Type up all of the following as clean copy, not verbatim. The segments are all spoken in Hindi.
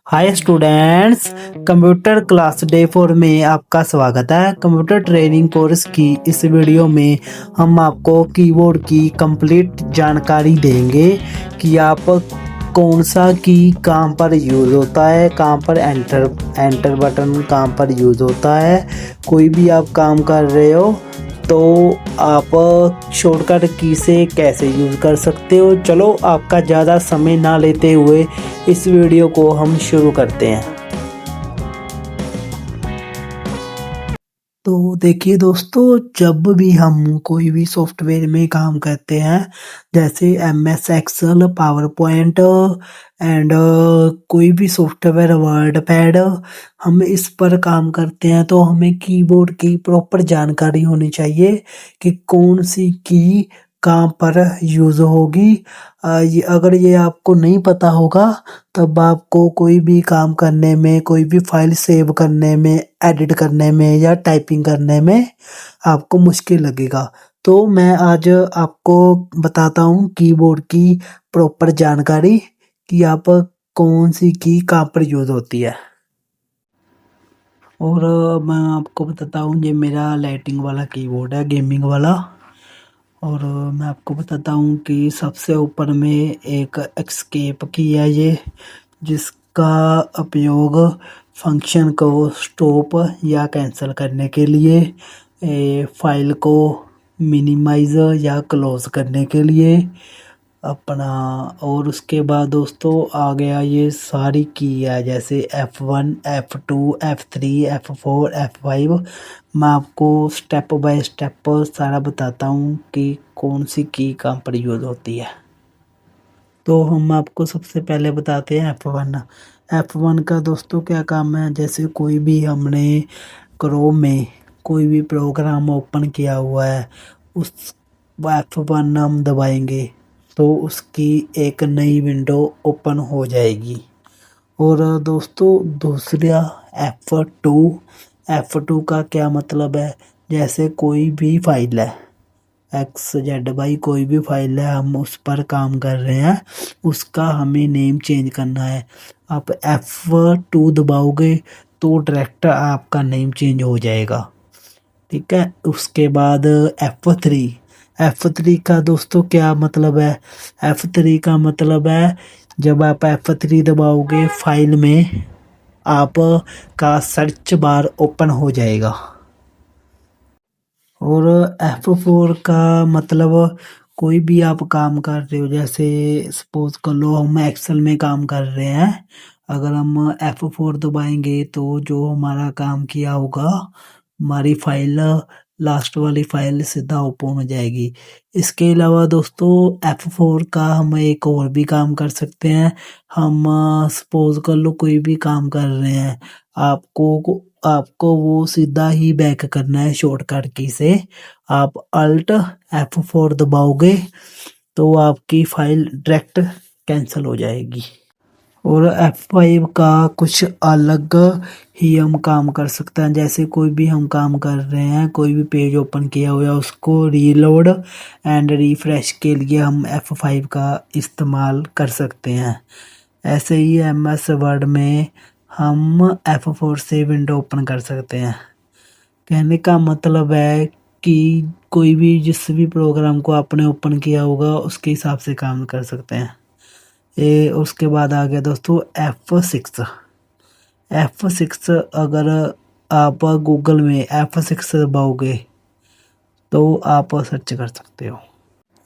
Hi students, computer class day 4 में आपका स्वागत है। कंप्यूटर ट्रेनिंग कोर्स की इस वीडियो में हम आपको कीबोर्ड की कंप्लीट जानकारी देंगे कि आप कौन सा की कहाँ पर यूज़ होता है, कहाँ पर एंटर बटन कहाँ पर यूज़ होता है। कोई भी आप काम कर रहे हो तो आप शॉर्टकट की से कैसे यूज़ कर सकते हो। चलो आपका ज़्यादा समय ना लेते हुए इस वीडियो को हम शुरू करते हैं। तो देखिए दोस्तों, जब भी हम कोई भी सॉफ्टवेयर में काम करते हैं जैसे MS excel, power point and कोई भी सॉफ्टवेयर वर्ड पैड, हम इस पर काम करते हैं तो हमें कीबोर्ड की प्रॉपर जानकारी होनी चाहिए कि कौन सी की कहाँ पर यूज़ होगी। अगर ये आपको नहीं पता होगा तब आपको कोई भी काम करने में, कोई भी फाइल सेव करने में, एडिट करने में या टाइपिंग करने में आपको मुश्किल लगेगा। तो मैं आज आपको बताता हूँ कीबोर्ड की प्रॉपर जानकारी कि आप कौन सी की कहाँ पर यूज़ होती है। और मैं आपको बताता हूँ, ये मेरा लाइटिंग वाला कीबोर्ड है, गेमिंग वाला। और मैं आपको बताता हूँ कि सबसे ऊपर में एक एस्केप की है ये, जिसका उपयोग फंक्शन को स्टॉप या कैंसिल करने के लिए, फाइल को मिनिमाइज या क्लोज करने के लिए अपना। और उसके बाद दोस्तों आ गया ये सारी की है, जैसे F1, F2, F3, F4, F5। मैं आपको स्टेप बाय स्टेप सारा बताता हूँ कि कौन सी की कहाँ पर यूज़ होती है। तो हम आपको सबसे पहले बताते हैं F1। F1 का दोस्तों क्या काम है, जैसे कोई भी हमने क्रोम में कोई भी प्रोग्राम ओपन किया हुआ है, उस F1 हम दबाएंगे तो उसकी एक नई विंडो ओपन हो जाएगी। और दोस्तों दूसरा F2। F2 का क्या मतलब है, जैसे कोई भी फाइल है, XZY कोई भी फाइल है, हम उस पर काम कर रहे हैं, उसका हमें नेम चेंज करना है। आप F2 दबाओगे तो डायरेक्ट आपका नेम चेंज हो जाएगा, ठीक है। उसके बाद F3। F3 का दोस्तों क्या मतलब है, F3 का मतलब है जब आप F3 दबाओगे फाइल में आप का सर्च बार ओपन हो जाएगा। और F4 का मतलब कोई भी आप काम कर रहे हो, जैसे सपोज कर लो हम एक्सेल में काम कर रहे हैं, अगर हम F4 दबाएंगे तो जो हमारा काम किया होगा, हमारी फाइल, लास्ट वाली फाइल सीधा ओपन हो जाएगी। इसके अलावा दोस्तों F4 का हम एक और भी काम कर सकते हैं। हम सपोज कर लो कोई भी काम कर रहे हैं, आपको आपको वो सीधा ही बैक करना है शॉर्टकट की से। आप अल्ट F4 दबाओगे तो आपकी फाइल डायरेक्ट कैंसिल हो जाएगी। और F5 का कुछ अलग ही हम काम कर सकते हैं, जैसे कोई भी हम काम कर रहे हैं, कोई भी पेज ओपन किया हुआ है, उसको रीलोड एंड रिफ्रेश के लिए हम F5 का इस्तेमाल कर सकते हैं। ऐसे ही MS वर्ड में हम F4 से विंडो ओपन कर सकते हैं। कहने का मतलब है कि कोई भी जिस भी प्रोग्राम को आपने ओपन किया होगा उसके हिसाब से काम कर सकते हैं। ये उसके बाद आ गया दोस्तों F6। F6 अगर आप गूगल में F6 दबाओगे तो आप सर्च कर सकते हो।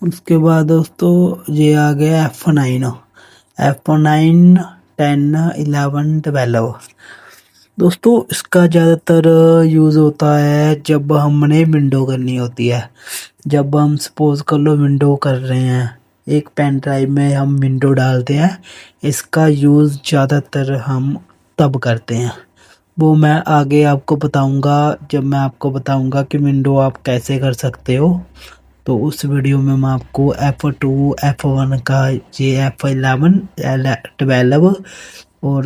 उसके बाद दोस्तों ये आ गया F9। F9, 10, 11, 12। दोस्तों इसका ज़्यादातर यूज़ होता है जब हमने विंडो करनी होती है। जब हम सपोज कर लो विंडो कर रहे हैं, एक पेन ड्राइव में हम विंडो डालते हैं, इसका यूज़ ज़्यादातर हम तब करते हैं। वो मैं आगे आपको बताऊंगा, जब मैं आपको बताऊंगा कि विंडो आप कैसे कर सकते हो, तो उस वीडियो में मैं आपको F2, F1 का, ये F11, 12 और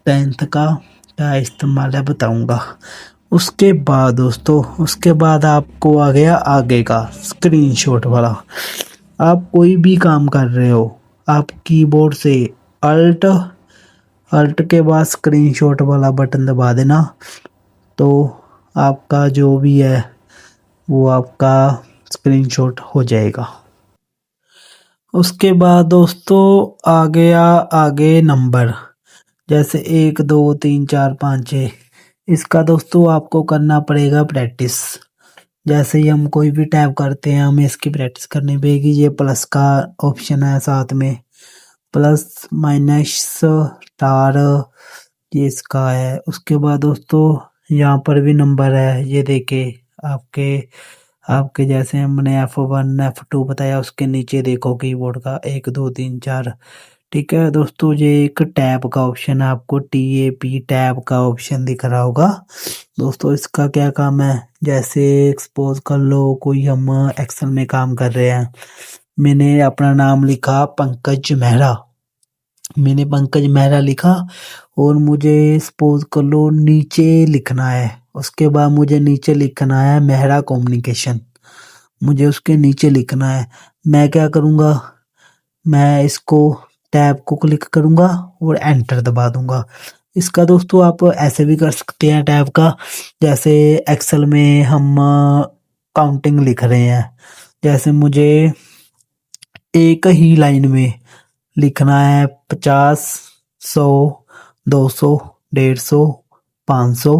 10th का क्या इस्तेमाल है बताऊंगा। उसके बाद दोस्तों, उसके बाद आपको आ गया आगे का स्क्रीनशॉट वाला। आप कोई भी काम कर रहे हो, आप कीबोर्ड से अल्ट अल्ट के बाद स्क्रीनशॉट वाला बटन दबा देना, तो आपका जो भी है वो आपका स्क्रीनशॉट हो जाएगा। उसके बाद दोस्तों आ गया आगे नंबर, जैसे 1 2 3 4 5 6। इसका दोस्तों आपको करना पड़ेगा प्रैक्टिस। जैसे ही हम कोई भी टैप करते हैं हमें इसकी प्रैक्टिस करनी पड़ेगी। ये प्लस का ऑप्शन है, साथ में प्लस माइनस स्टार ये इसका है। उसके बाद दोस्तों यहाँ पर भी नंबर है, ये देखे आपके आपके जैसे हमने F1 F2 बताया, उसके नीचे देखो कीबोर्ड का 1 2 3 4। ठीक है दोस्तों, ये एक टैब का ऑप्शन है, आपको TAP टैब का ऑप्शन दिख रहा होगा। दोस्तों इसका क्या काम है, जैसे एक्सपोज कर लो कोई हम एक्सेल में काम कर रहे हैं, मैंने अपना नाम लिखा पंकज मेहरा, मैंने पंकज मेहरा लिखा और मुझे सपोज कर लो नीचे लिखना है, उसके बाद मुझे नीचे लिखना है मेहरा कम्युनिकेशन, मुझे उसके नीचे लिखना है। मैं क्या करूँगा, मैं इसको टैब को क्लिक करूँगा और एंटर दबा दूंगा। इसका दोस्तों आप ऐसे भी कर सकते हैं टैब का, जैसे एक्सेल में हम काउंटिंग लिख रहे हैं, जैसे मुझे एक ही लाइन में लिखना है 50 100 200 150 500,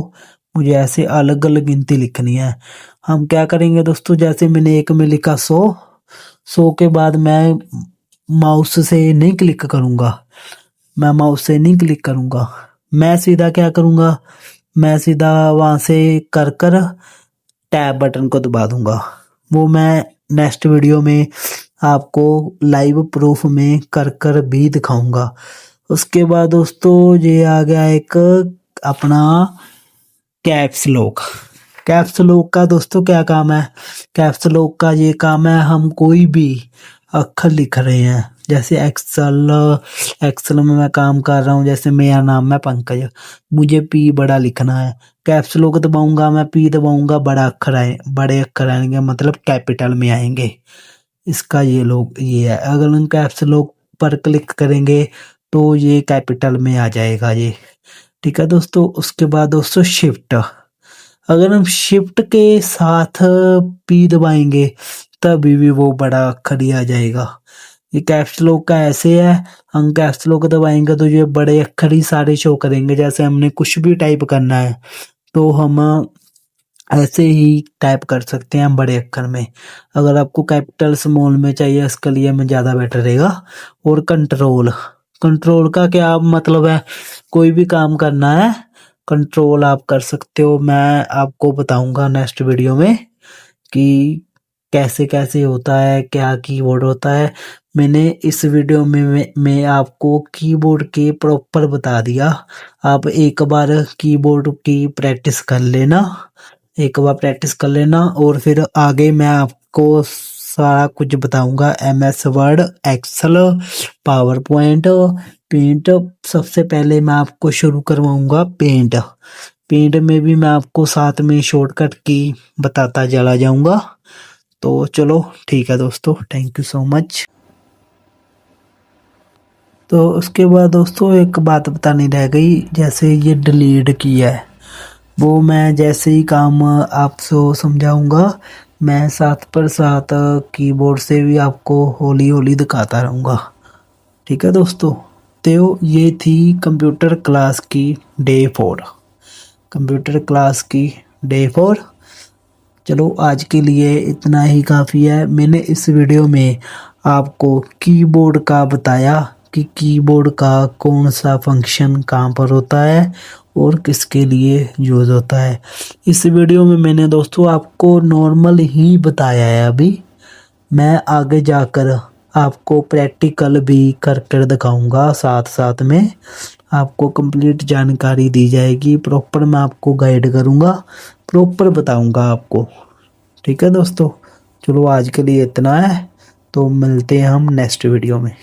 मुझे ऐसे अलग अलग गिनती लिखनी है। हम क्या करेंगे दोस्तों, जैसे मैंने एक में लिखा 100 के बाद मैं माउस से नहीं क्लिक करूँगा, मैं माउस से नहीं क्लिक करूँगा, मैं सीधा क्या करूँगा, मैं सीधा वहाँ से कर टैब बटन को दबा दूंगा। वो मैं नेक्स्ट वीडियो में आपको लाइव प्रूफ में कर भी दिखाऊंगा। उसके बाद दोस्तों ये आ गया एक अपना कैप्स लॉक। कैप्स लॉक का दोस्तों क्या काम है, कैप्स लॉक का ये काम है, हम कोई भी अक्षर लिख रहे हैं, जैसे एक्सेल में मैं काम कर रहा हूँ, जैसे मेरा नाम है पंकज, मुझे पी बड़ा लिखना है, कैप्स लॉक दबाऊंगा, मैं पी दबाऊंगा, बड़ा अक्षर आए, बड़े अक्षर आएंगे, मतलब कैपिटल में आएंगे। इसका ये है, अगर हम कैप्स लॉक पर क्लिक करेंगे तो ये कैपिटल में आ जाएगा ये। ठीक है दोस्तों, उसके बाद दोस्तों शिफ्ट, अगर हम शिफ्ट के साथ पी दबाएंगे तभी भी वो बड़ा अक्षर ही आ जाएगा। ये कैप्स लॉक का ऐसे है, हम कैप्स लॉक दबाएंगे तो ये बड़े अक्षर ही सारे शो करेंगे, जैसे हमने कुछ भी टाइप करना है तो हम ऐसे ही टाइप कर सकते हैं बड़े अक्षर में। अगर आपको कैपिटल स्मॉल में चाहिए इसके लिए में ज़्यादा बेटर रहेगा। और कंट्रोल, कंट्रोल का क्या मतलब है, कोई भी काम करना है कंट्रोल आप कर सकते हो, मैं आपको बताऊंगा नेक्स्ट वीडियो में कि कैसे कैसे होता है, क्या कीबोर्ड होता है। मैंने इस वीडियो में मैं आपको कीबोर्ड के प्रॉपर बता दिया। आप एक बार कीबोर्ड की प्रैक्टिस कर लेना, एक बार प्रैक्टिस कर लेना और फिर आगे मैं आपको सारा कुछ बताऊंगा, MS word, excel, power point, paint. सबसे पहले मैं आपको शुरू करवाऊंगा पेंट, पेंट में भी मैं आपको साथ में शॉर्टकट की बताता चला जाऊंगा। तो चलो ठीक है दोस्तों, थैंक यू सो मच। तो उसके बाद दोस्तों एक बात बतानी रह गई, जैसे ये डिलीट की है वो मैं जैसे ही काम आपसे समझाऊंगा, मैं साथ पर साथ कीबोर्ड से भी आपको हौली हौली दिखाता रहूँगा। ठीक है दोस्तों, तो ये थी कंप्यूटर क्लास की डे 4, कंप्यूटर क्लास की डे 4। चलो आज के लिए इतना ही काफ़ी है। मैंने इस वीडियो में आपको कीबोर्ड का बताया कि कीबोर्ड का कौन सा फंक्शन कहाँ पर होता है और किसके लिए यूज़ होता है। इस वीडियो में मैंने दोस्तों आपको नॉर्मल ही बताया है, अभी मैं आगे जाकर आपको प्रैक्टिकल भी कर कर दिखाऊंगा, साथ साथ में आपको कंप्लीट जानकारी दी जाएगी, प्रॉपर मैं आपको गाइड करूंगा, प्रॉपर बताऊंगा आपको। ठीक है दोस्तों, चलो आज के लिए इतना है, तो मिलते हैं हम नेक्स्ट वीडियो में।